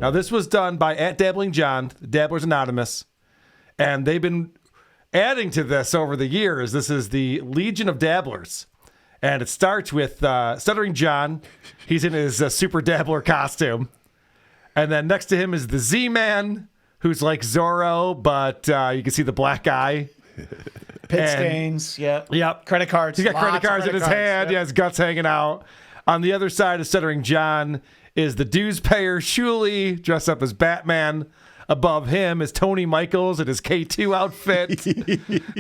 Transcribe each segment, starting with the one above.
Now, this was done by @DabblingJohn, Dabblers Anonymous, and they've been adding to this over the years. This is the Legion of Dabblers, and it starts with Stuttering John. He's in his super dabbler costume, and then next to him is the Z-Man, who's like Zorro, but you can see the black eye. Pit stains, Yep. Credit cards. He's got credit cards in his hand. Yep. Yeah, his guts hanging out. On the other side of Stuttering John is the dues payer, Shuley, dressed up as Batman. Above him is Tony Michaels in his K2 outfit.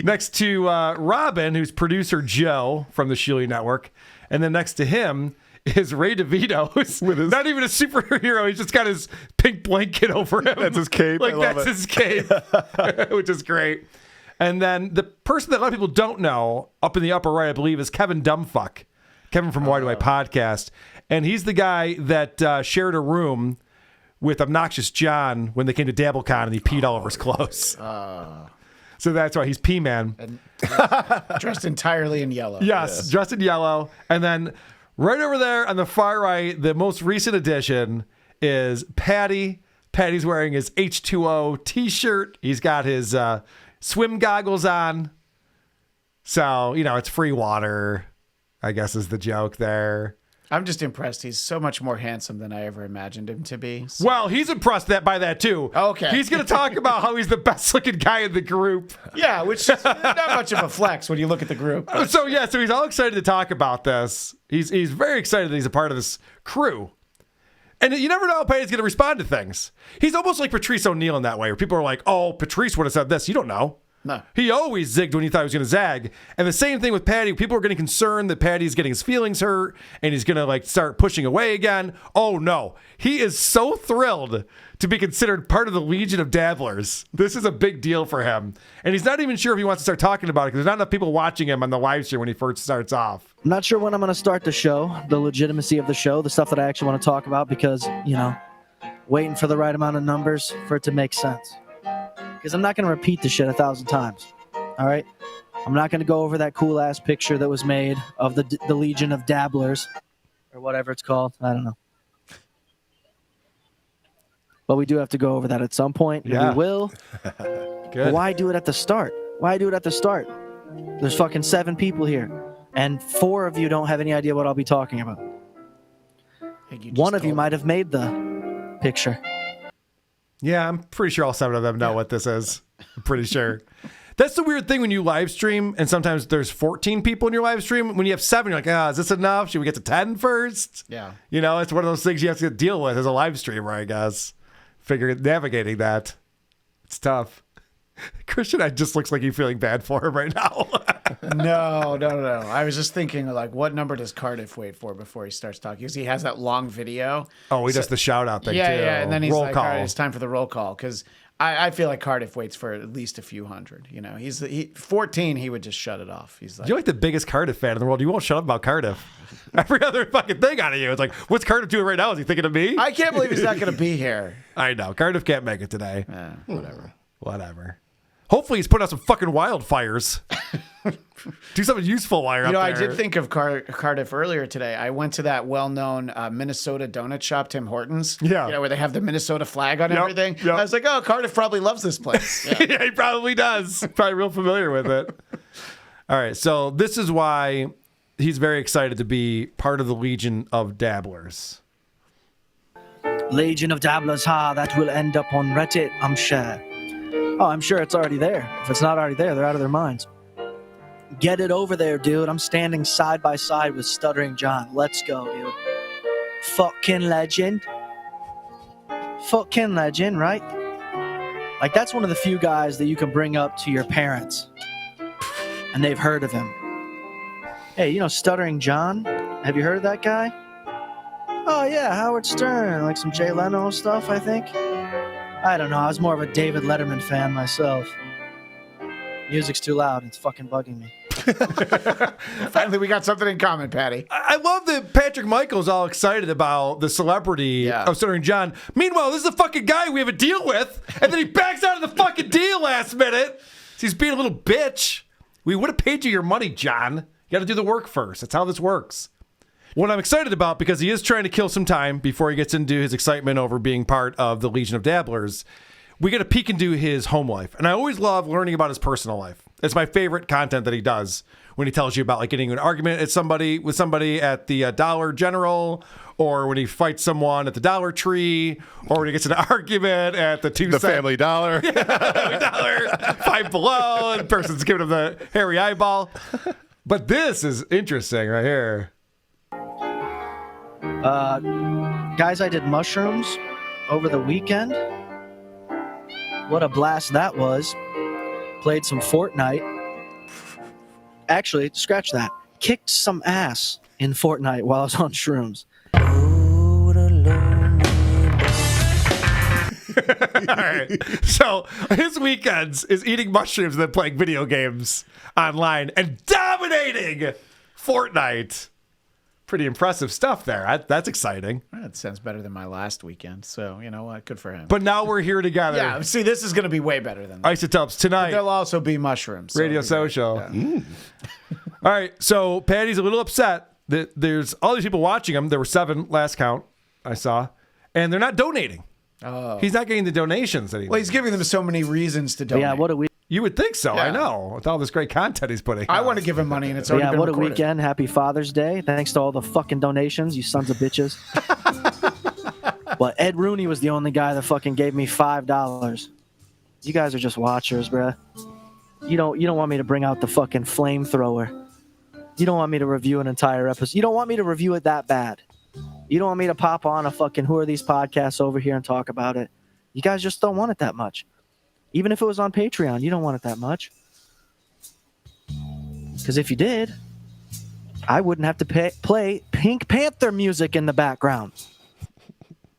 Next to Robin, who's producer Joe from the Shuley Network. And then next to him is Ray DeVito, who's not even a superhero. He's just got his pink blanket over him. That's his cape. His cape, which is great. And then the person that a lot of people don't know, up in the upper right, I believe, is Kevin Dumbfuck. Kevin from Why Do I Podcast. And he's the guy that shared a room with Obnoxious John when they came to DabbleCon and he peed all over his clothes. So that's why he's P-Man. And dressed entirely in yellow. Yes, dressed in yellow. And then right over there on the far right, the most recent addition is Patty. Patty's wearing his H2O t-shirt. He's got his swim goggles on. So, it's free water, I guess is the joke there. I'm just impressed. He's so much more handsome than I ever imagined him to be. So. Well, he's impressed by that too. Okay. He's going to talk about how he's the best looking guy in the group. Yeah, which is not much of a flex when you look at the group. So he's all excited to talk about this. He's very excited that he's a part of this crew. And you never know how Patty's going to respond to things. He's almost like Patrice O'Neal in that way, where people are like, oh, Patrice would have said this. You don't know. No. He always zigged when he thought he was going to zag. And the same thing with Patty. People are getting concerned that Patty's getting his feelings hurt and he's going to start pushing away again. Oh, no. He is so thrilled to be considered part of the Legion of Dabblers. This is a big deal for him. And he's not even sure if he wants to start talking about it because there's not enough people watching him on the live stream when he first starts off. I'm not sure when I'm going to start the show, the legitimacy of the show, the stuff that I actually want to talk about because, waiting for the right amount of numbers for it to make sense. Because I'm not going to repeat the shit 1,000 times. All right? I'm not going to go over that cool-ass picture that was made of the Legion of Dabblers or whatever it's called. I don't know. But we do have to go over that at some point. Yeah. We will. Good. But why do it at the start? Why do it at the start? There's fucking 7 people here. And 4 of you don't have any idea what I'll be talking about. One of you might have made the picture. Yeah, I'm pretty sure all 7 of them know what this is. I'm pretty sure. That's the weird thing when you live stream, and sometimes there's 14 people in your live stream. When you have 7, you're like, is this enough? Should we get to 10 first? Yeah. It's one of those things you have to deal with as a live streamer, I guess. Navigating that. It's tough. Christian just looks like he's feeling bad for him right now. No. I was just thinking, what number does Cardiff wait for before he starts talking? Because he has that long video. Oh, he does the shout-out thing, too. Yeah, and then he's roll like, call. all right, it's time for the roll call. Because I feel like Cardiff waits for at least a few hundred. 14, he would just shut it off. He's like, you're like the biggest Cardiff fan in the world. You won't shut up about Cardiff. Every other fucking thing out of you. It's like, what's Cardiff doing right now? Is he thinking of me? I can't believe he's not going to be here. I know. Cardiff can't make it today. Whatever. Hopefully he's putting out some fucking wildfires. Do something useful while you're up there. I did think of Cardiff earlier today. I went to that well-known Minnesota donut shop, Tim Hortons. Yeah. Where they have the Minnesota flag on everything. Yep. I was like, oh, Cardiff probably loves this place. Yeah, he probably does. Probably real familiar with it. All right, so this is why he's very excited to be part of the Legion of Dabblers. Legion of Dabblers, that will end up on Reddit, I'm sure. Oh, I'm sure it's already there. If it's not already there, they're out of their minds. Get it over there, dude. I'm standing side by side with Stuttering John. Let's go, dude. Fucking legend. Fucking legend, right? That's one of the few guys that you can bring up to your parents. And they've heard of him. Hey, Stuttering John? Have you heard of that guy? Oh, yeah, Howard Stern. Some Jay Leno stuff, I think. I don't know. I was more of a David Letterman fan myself. Music's too loud. It's fucking bugging me. Finally, we got something in common, Patty. I love that Patrick Michael's all excited about the celebrity of Stuttering John. Meanwhile, this is the fucking guy we have a deal with, and then he backs out of the fucking deal last minute. So he's being a little bitch. We would have paid you your money, John. You got to do the work first. That's how this works. What I'm excited about, because he is trying to kill some time before he gets into his excitement over being part of the Legion of Dabblers, we get a peek into his home life. And I always love learning about his personal life. It's my favorite content that he does when he tells you about like getting an argument with somebody at the Dollar General, or when he fights someone at the Dollar Tree, or when he gets in an argument at the Family Dollar. Family Dollar, Five Below, and the person's giving him the hairy eyeball. But this is interesting right here. Guys, I did mushrooms over the weekend. What a blast that was. Played some Fortnite. Actually, scratch that. Kicked some ass in Fortnite while I was on shrooms. All right. So his weekends is eating mushrooms and then playing video games online and dominating Fortnite. Pretty impressive stuff there. That's exciting. That sounds better than my last weekend. So, you know what? Good for him. But now we're here together. Yeah, see, this is going to be way better than that. Isotopes tonight. There'll also be mushrooms. So Radio Social. Yeah. All right. So Patty's a little upset that there's all these people watching him. There were 7 last count I saw. And they're not donating. Oh. He's not getting the donations that he Well, he's giving them so many reasons to donate. Yeah, what a week. You would think so. Yeah. I know. With all this great content he's putting I out. want to give him money, and it's already Yeah, been what a recorded. weekend. Happy Father's Day. Thanks to all the fucking donations, you sons of bitches. But Ed Rooney was the only guy that fucking gave me $5. You guys are just watchers, bruh. You don't want me to bring out the fucking flamethrower. You don't want me to review an entire episode. You don't want me to review it that bad. You don't want me to pop on a fucking Who Are These Podcasts over here and talk about it. You guys just don't want it that much. Even if it was on Patreon, you don't want it that much. Because if you did, I wouldn't have to play Pink Panther music in the background.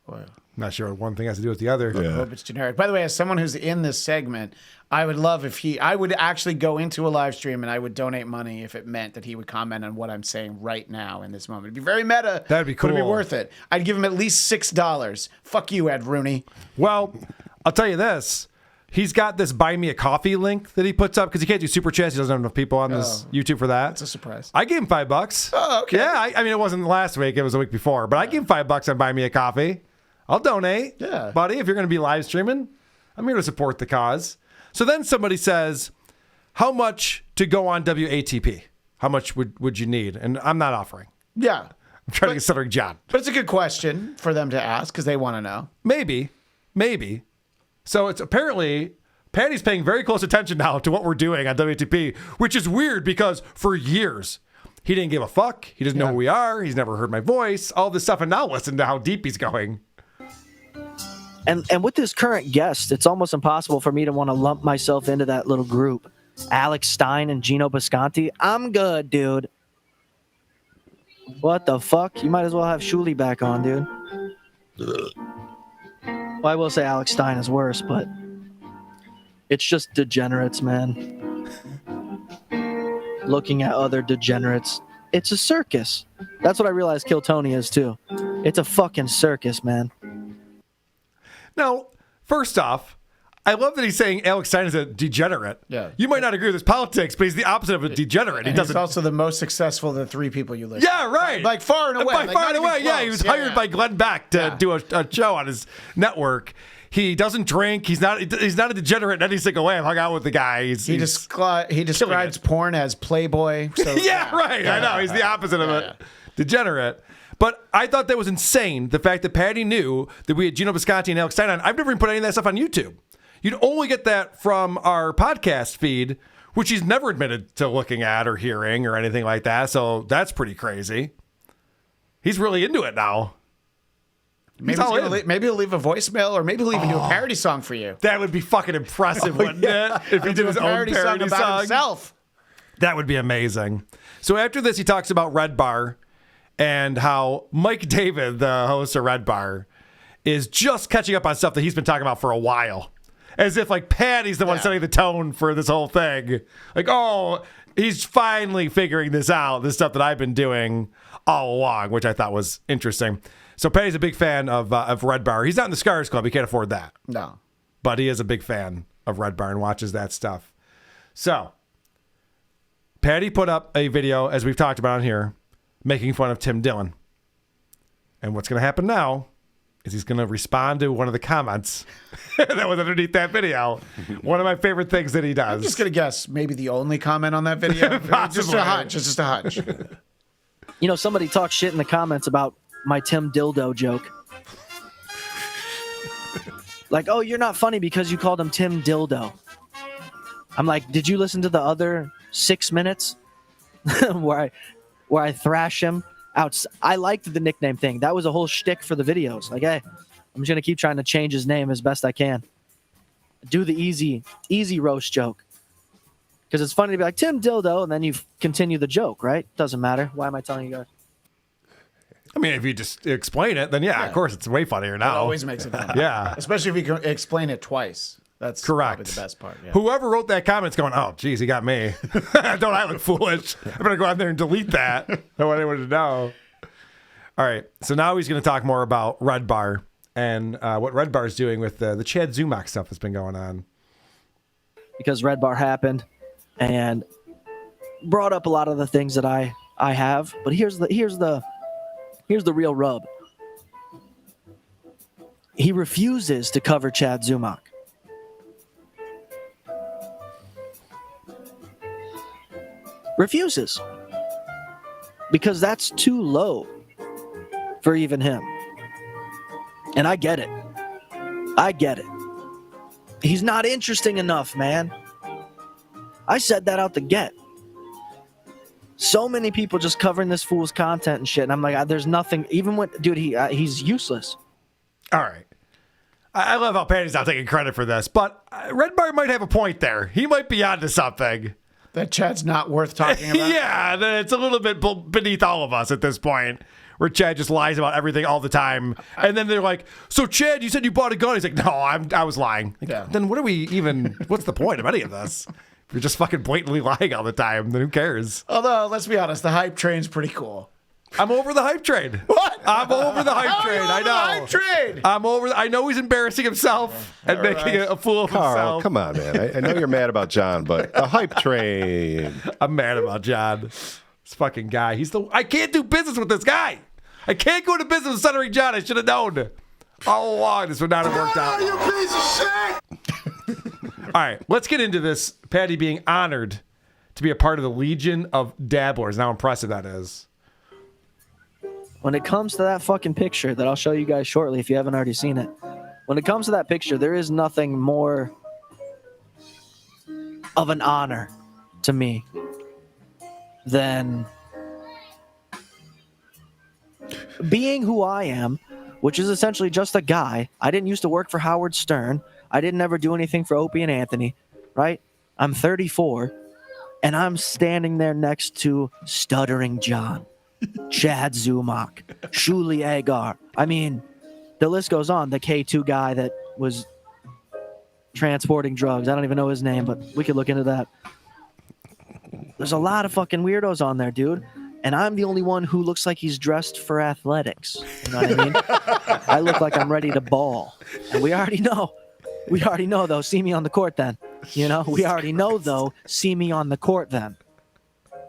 Well, Not sure what one thing has to do with the other. I hope it's generic. By the way, as someone who's in this segment, I would love if I would actually go into a live stream and I would donate money if it meant that he would comment on what I'm saying right now in this moment. It'd be very meta. That'd be But it'd be cool. worth it. I'd give him at least $6. Fuck you, Ed Rooney. Well, I'll tell you this. He's got this buy me a coffee link that he puts up because he can't do super chats. He doesn't have enough people on this YouTube for that. It's a surprise. I gave him $5. Oh, okay. Yeah, I mean, it wasn't last week. It was the week before. But I gave him $5 on buy me a coffee. I'll donate. Yeah. Buddy, if you're going to be live streaming, I'm here to support the cause. So then somebody says, how much to go on WATP? How much would you need? And I'm not offering. Yeah. I'm trying to get Stuttering John. But it's a good question for them to ask because they want to know. Maybe. So it's apparently Patty's paying very close attention now to what we're doing on WATP, which is weird because for years he didn't give a fuck. He doesn't know who we are. He's never heard my voice, all this stuff. And now listen to how deep he's going. And with this current guest, it's almost impossible for me to want to lump myself into that little group. Alex Stein and Gino Bisconti. I'm good, dude. What the fuck? You might as well have Shuli back on, dude. Well, I will say Alex Stein is worse, but it's just degenerates, man. Looking at other degenerates. It's a circus. That's what I realized Kill Tony is, too. It's a fucking circus, man. Now, first off, I love that he's saying Alex Stein is a degenerate. Yeah. You might not agree with his politics, but he's the opposite of a degenerate. He And doesn't. he's also the most successful of the 3 people you listed. Yeah, right. Like far and away. By Like, far not and even away, yeah. close. He was hired by Glenn Beck to do a show on his network. He doesn't drink. He's not a degenerate in any single way. I've hung out with the guy. He describes porn as Playboy. So, yeah, right. I know. He's the opposite of a degenerate. But I thought that was insane, the fact that Patty knew that we had Gino Bisconti and Alex Stein on. I've never even put any of that stuff on YouTube. You'd only get that from our podcast feed, which he's never admitted to looking at or hearing or anything like that. So that's pretty crazy. He's really into it now. Maybe he'll leave a voicemail, or maybe he'll even do a parody song for you. That would be fucking impressive, wouldn't it? If he did his own parody song about himself. That would be amazing. So after this, he talks about Red Bar and how Mike David, the host of Red Bar, is just catching up on stuff that he's been talking about for a while. As if like Patty's the one setting the tone for this whole thing. Like, oh, he's finally figuring this out, this stuff that I've been doing all along, which I thought was interesting. So Patty's a big fan of Red Bar. He's not in the Scars Club. He can't afford that. No. But he is a big fan of Red Bar and watches that stuff. So Patty put up a video, as we've talked about on here, making fun of Tim Dillon. And what's going to happen now is he's going to respond to one of the comments that was underneath that video. One of my favorite things that he does. I'm just going to guess maybe the only comment on that video. Just a hunch. It's just a hunch. You know, somebody talked shit in the comments about my Tim Dildo joke. Like, oh, you're not funny because you called him Tim Dildo. I'm like, did you listen to the other 6 minutes where I thrash him out? I liked the nickname thing. That was a whole shtick for the videos. Like, hey, I'm just gonna keep trying to change his name as best I can. Do the easy roast joke. Because it's funny to be like, Tim Dildo, and then you continue the joke, right? Doesn't matter. Why am I telling you guys? I mean, if you just explain it, then yeah, of course, it's way funnier now. It always makes it funny. Yeah. Especially if you can explain it twice. That's correct. Probably the best part. Yeah. Whoever wrote that comment's going, oh, geez, he got me. Don't I look foolish? I better go out there and delete that. I don't want anyone to know. All right. So now he's going to talk more about Red Bar and what Red Bar is doing with the Chad Zumac stuff that's been going on. Because Red Bar happened and brought up a lot of the things that I have. But here's the real rub. He refuses to cover Chad Zumock. Refuses. Because that's too low for even him. And I get it. He's not interesting enough, man. I said that out the get. So many people just covering this fool's content and shit. And I'm like, there's nothing, even when, dude, he's useless. All right. I love how Patty's not taking credit for this, but Red Bar might have a point there. He might be onto something. That Chad's not worth talking about? Yeah, it's a little bit beneath all of us at this point, where Chad just lies about everything all the time. And then they're like, so Chad, you said you bought a gun. He's like, no, I was lying. Like, yeah. Then what's the point of any of this? If you're just fucking blatantly lying all the time, then who cares? Although, let's be honest, the hype train's pretty cool. I'm over the hype train. What? I'm over the hype train. I know. The hype train. I'm over. I know he's embarrassing himself and making a fool of Carl, himself. come on, man. I know you're mad about John, but the hype train. I'm mad about John. This fucking guy. I can't do business with this guy. I can't go into business with Stuttering John. I should have known all along. This would not have worked out. You piece of shit. All right, let's get into this. Patty being honored to be a part of the Legion of Dabblers. How impressive that is. When it comes to that fucking picture that I'll show you guys shortly if you haven't already seen it, when it comes to that picture, there is nothing more of an honor to me than being who I am, which is essentially just a guy. I didn't used to work for Howard Stern. I didn't ever do anything for Opie and Anthony, right? I'm 34, and I'm standing there next to Stuttering John, Chad Zumac, Shuli Agar. I mean, the list goes on. The K2 guy that was transporting drugs. I don't even know his name, but we could look into that. There's a lot of fucking weirdos on there, dude. And I'm the only one who looks like he's dressed for athletics. You know what I mean? I look like I'm ready to ball. And we already know. We already know, though. See me on the court then. You know? We already know, though. See me on the court then.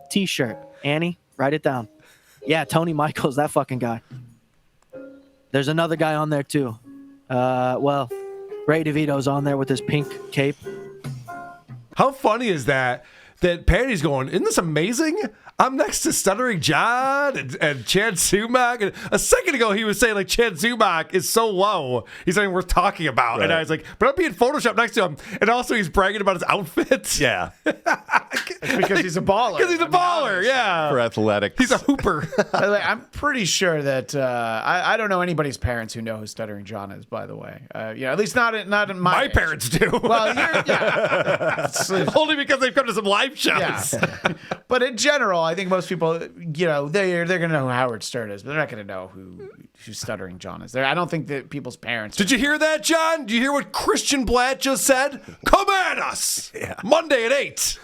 T-shirt. Annie, write it down. Yeah, Tony Michaels, that fucking guy. There's another guy on there, too. Well, Ray DeVito's on there with his pink cape. How funny is that Patty's going, isn't this amazing? I'm next to Stuttering John and Chad Zumac. And a second ago, he was saying, like, Chad Zumac is so low. He's not even worth talking about. Right. And I was like, but I'm being photoshopped next to him. And also, he's bragging about his outfits. Yeah. It's because he's a baller. Because he's a baller, yeah. For athletics. He's a hooper. By the way, I'm pretty sure that I don't know anybody's parents who know who Stuttering John is, by the way. At least not in my age. Parents do. Well, yeah. Only because they've come to some live shows. Yeah. But in general, I think most people, they're going to know who Howard Stern is, but they're not going to know who Stuttering John is. I don't think that people's parents... Did you hear that, John? Did you hear what Christian Bladt just said? Come at us! Yeah. Monday at 8.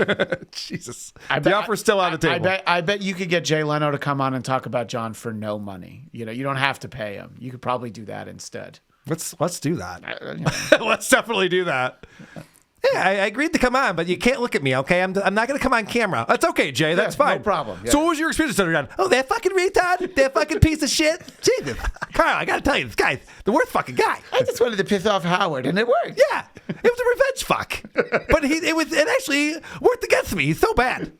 Jesus. The offer's still on the table. I bet you could get Jay Leno to come on and talk about John for no money. You don't have to pay him. You could probably do that instead. Let's do that. Let's definitely do that. Yeah, I agreed to come on, but you can't look at me, okay? I'm not going to come on camera. That's okay, Jay. That's fine. No problem. Yeah. So what was your experience stuttering John? Oh, that fucking retard? That fucking piece of shit? Jesus. Carl, I got to tell you, this guy's the worst fucking guy. I just wanted to piss off Howard, and it worked. Yeah, it was a revenge fuck. But it actually worked against me. He's so bad.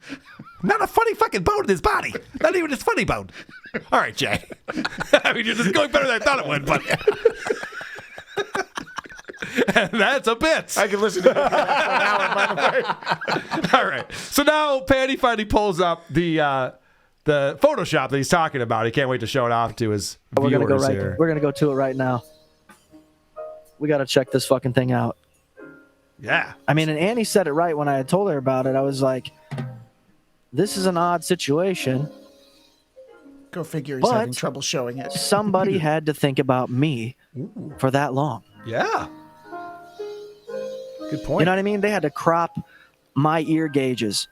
Not a funny fucking bone in his body. Not even his funny bone. All right, Jay. I mean, you're just going better than I thought it would, but... And that's a bit. I can listen to that for an hour, by the way. All right. So now Patty finally pulls up the Photoshop that he's talking about. He can't wait to show it off to his We're viewers gonna go here. We're gonna go to it right now. We gotta check this fucking thing out. Yeah. I mean, and Annie said it right when I had told her about it. I was like, "This is an odd situation." Go figure. He's But- having trouble showing it. Somebody had to think about me for that long. Yeah. Good point. You know what I mean? They had to crop my ear gauges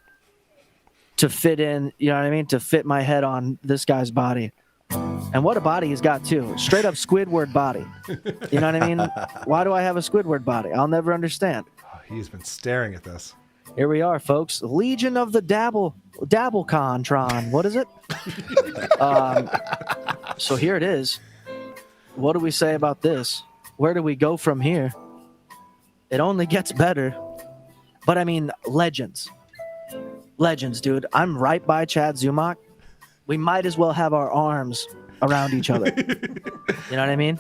to fit in, you know what I mean? To fit my head on this guy's body. And what a body he's got, too. Straight up Squidward body. You know what I mean? Why do I have a Squidward body? I'll never understand. Oh, he's been staring at this. Here we are, folks. Legion of the Dabblecontron. What is it? So here it is. What do we say about this? Where do we go from here? It only gets better. But I mean, legends. Legends, dude. I'm right by Chad Zumac. We might as well have our arms around each other. You know what I mean?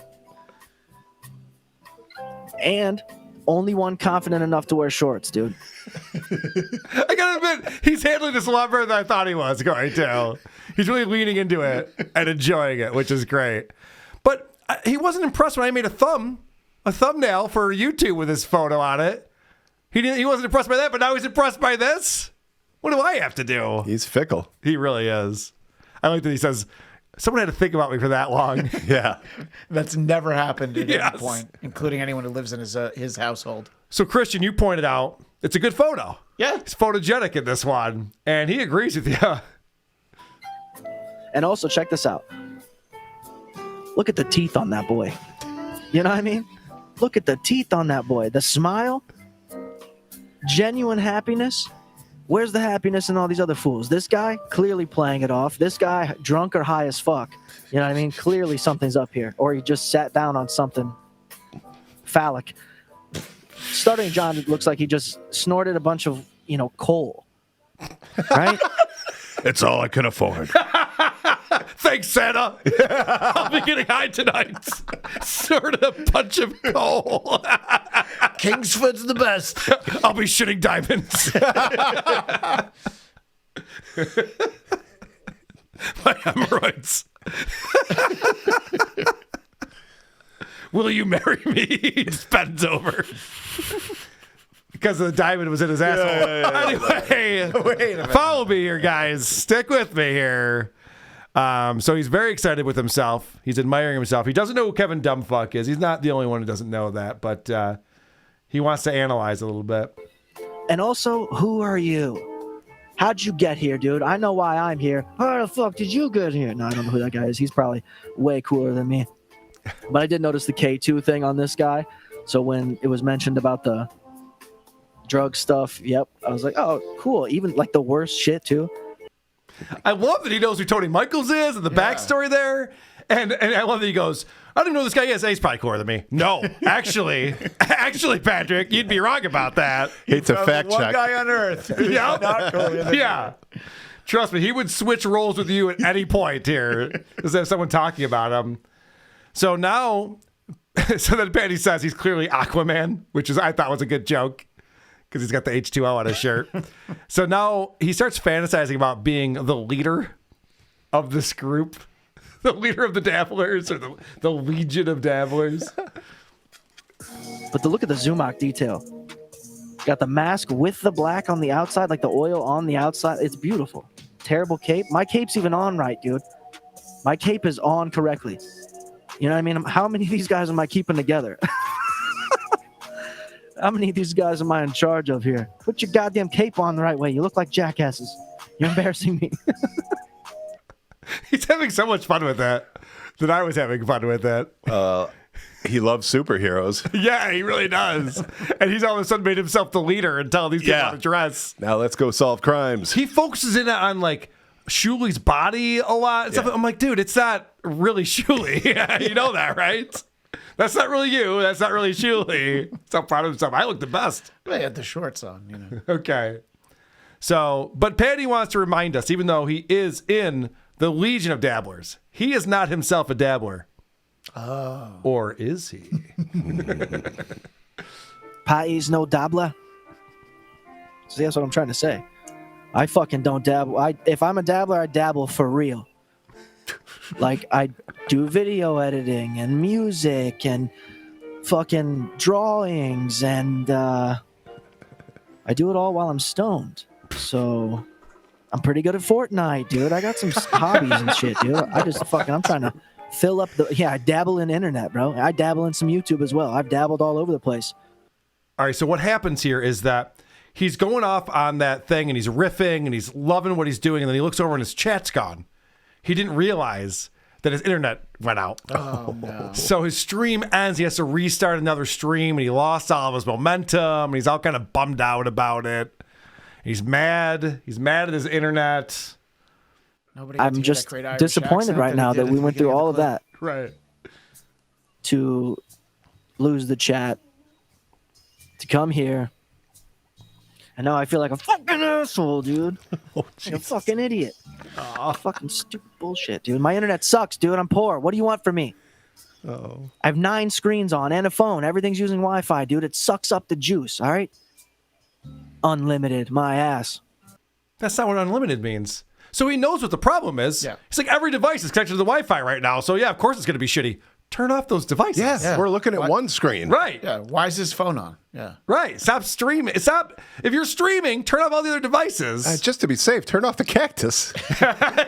And only one confident enough to wear shorts, dude. I gotta admit, he's handling this a lot better than I thought he was going to. He's really leaning into it and enjoying it, which is great. But he wasn't impressed when I made a thumbnail for YouTube with his photo on it. He wasn't impressed by that, but now he's impressed by this? What do I have to do? He's fickle. He really is. I like that he says, someone had to think about me for that long. Yeah. That's never happened at Yes. any point, including anyone who lives in his household. So, Christian, you pointed out it's a good photo. Yeah. He's photogenic in this one, and he agrees with you. And also, check this out. Look at the teeth on that boy. You know what I mean? Look at the teeth on that boy. The smile. Genuine happiness. Where's the happiness in all these other fools? This guy clearly playing it off. This guy drunk or high as fuck. You know what I mean? Clearly something's up here. Or he just sat down on something phallic. Stuttering John looks like he just snorted a bunch of, coal. Right? It's all I can afford. Thanks, Santa. I'll be getting high tonight. Sort of a bunch of coal. Kingsford's the best. I'll be shitting diamonds. My hemorrhoids. Will you marry me? He just bends over. Because the diamond was in his asshole. Anyway, Wait a minute. follow me here, guys. Stick with me here. So he's very excited with himself. He's admiring himself. He doesn't know who Kevin Dumbfuck is. He's not the only one who doesn't know that, but he wants to analyze a little bit. And also, who are you? How'd you get here, dude? I know why I'm here. How the fuck did you get here? No, I don't know who that guy is. He's probably way cooler than me. But I did notice the K2 thing on this guy. So when it was mentioned about the drug stuff, yep, I was like, oh, cool. Even like the worst shit, too. I love that he knows who Tony Michaels is and the backstory there. And I love that he goes, I don't even know who this guy is. He's probably cooler than me. No, actually, Patrick, you'd be wrong about that. Hates a fact One check. guy on earth. Yeah. Not cooler than Yeah. Trust me, he would switch roles with you at any point here. Just have someone talking about him. So now, so then Patty says he's clearly Aquaman, which I thought was a good joke because he's got the H2O on his shirt. So now he starts fantasizing about being the leader of this group, the leader of the dabblers or the legion of dabblers. But look at the Zumock detail. Got the mask with the black on the outside, like the oil on the outside. It's beautiful. Terrible cape. My cape's even on right, dude. My cape is on correctly. You know what I mean? How many of these guys am I keeping together? How many of these guys am I in charge of here? Put your goddamn cape on the right way. You look like jackasses. You're embarrassing me. He's having so much fun with that I was having fun with it. He loves superheroes. Yeah, he really does. And he's all of a sudden made himself the leader and telling these people how to dress. Now let's go solve crimes. He focuses in on like Shuli's body a lot. And stuff. I'm like, dude, it's not really Shuli. You know that, right? That's not really you. That's not really Shuli. So proud of himself. I look the best. Well, he had the shorts on, you know. Okay. So, but Patty wants to remind us, even though he is in the Legion of Dabblers, he is not himself a dabbler. Oh. Or is he? Patty's no dabbler. See, that's what I'm trying to say. I fucking don't dabble. If I'm a dabbler, I dabble for real. Like, I do video editing and music and fucking drawings, and I do it all while I'm stoned. So I'm pretty good at Fortnite, dude. I got some hobbies and shit, dude. I'm trying to fill up I dabble in internet, bro. I dabble in some YouTube as well. I've dabbled all over the place. All right, so what happens here is that he's going off on that thing and he's riffing and he's loving what he's doing, and then he looks over and his chat's gone. He didn't realize that his internet went out. Oh, no. So his stream ends. He has to restart another stream, and he lost all of his momentum, and he's all kind of bummed out about it. He's mad. He's mad at his internet. I'm just disappointed right now that we went through all of that. Right. To lose the chat, to come here, and now I feel like a fucking asshole, dude. Like a fucking idiot. Fucking stupid bullshit, dude. My internet sucks, dude. I'm poor. What do you want from me? Oh. I have 9 screens on and a phone. Everything's using Wi-Fi, dude. It sucks up the juice, all right? Unlimited, my ass. That's not what unlimited means. So he knows what the problem is. Yeah. He's like, every device is connected to the Wi-Fi right now. So yeah, of course it's going to be shitty. Turn off those devices. Yeah, we're looking at one screen. Right. Yeah, why is his phone on? Yeah. Right. Stop streaming. Stop. If you're streaming, turn off all the other devices. Just to be safe, turn off the cactus.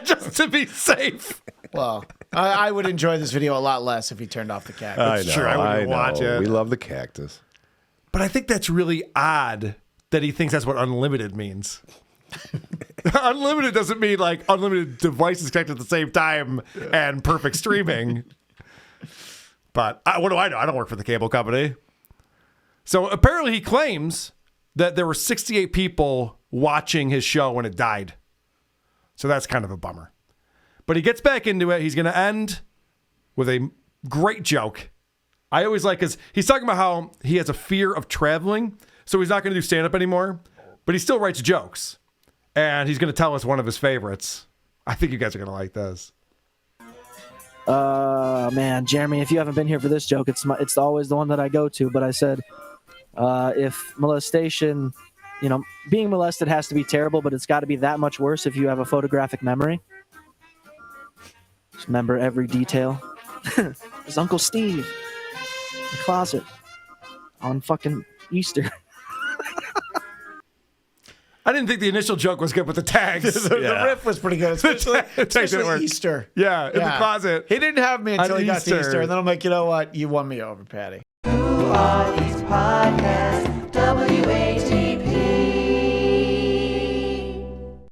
Just to be safe. Well, I would enjoy this video a lot less if he turned off the cactus. Sure, I wouldn't watch it. We love the cactus. But I think that's really odd that he thinks that's what unlimited means. Unlimited doesn't mean like unlimited devices connected at the same time and perfect streaming. But what do I know? I don't work for the cable company. So apparently he claims that there were 68 people watching his show when it died. So that's kind of a bummer. But he gets back into it. He's going to end with a great joke. I always like his, he's talking about how he has a fear of traveling. So he's not going to do stand-up anymore. But he still writes jokes. And he's going to tell us one of his favorites. I think you guys are going to like this. Man, Jeremy, if you haven't been here for this joke, it's always the one that I go to. But I said, if molestation, being molested has to be terrible, but it's got to be that much worse if you have a photographic memory. Just remember every detail. It's Uncle Steve in the closet on fucking Easter. I didn't think the initial joke was good with the tags. The riff was pretty good, especially Easter. Yeah, in the closet. He didn't have me until he got to Easter. Easter, and then I'm like, you know what? You won me over, Patty. Who are these podcasts? WATP.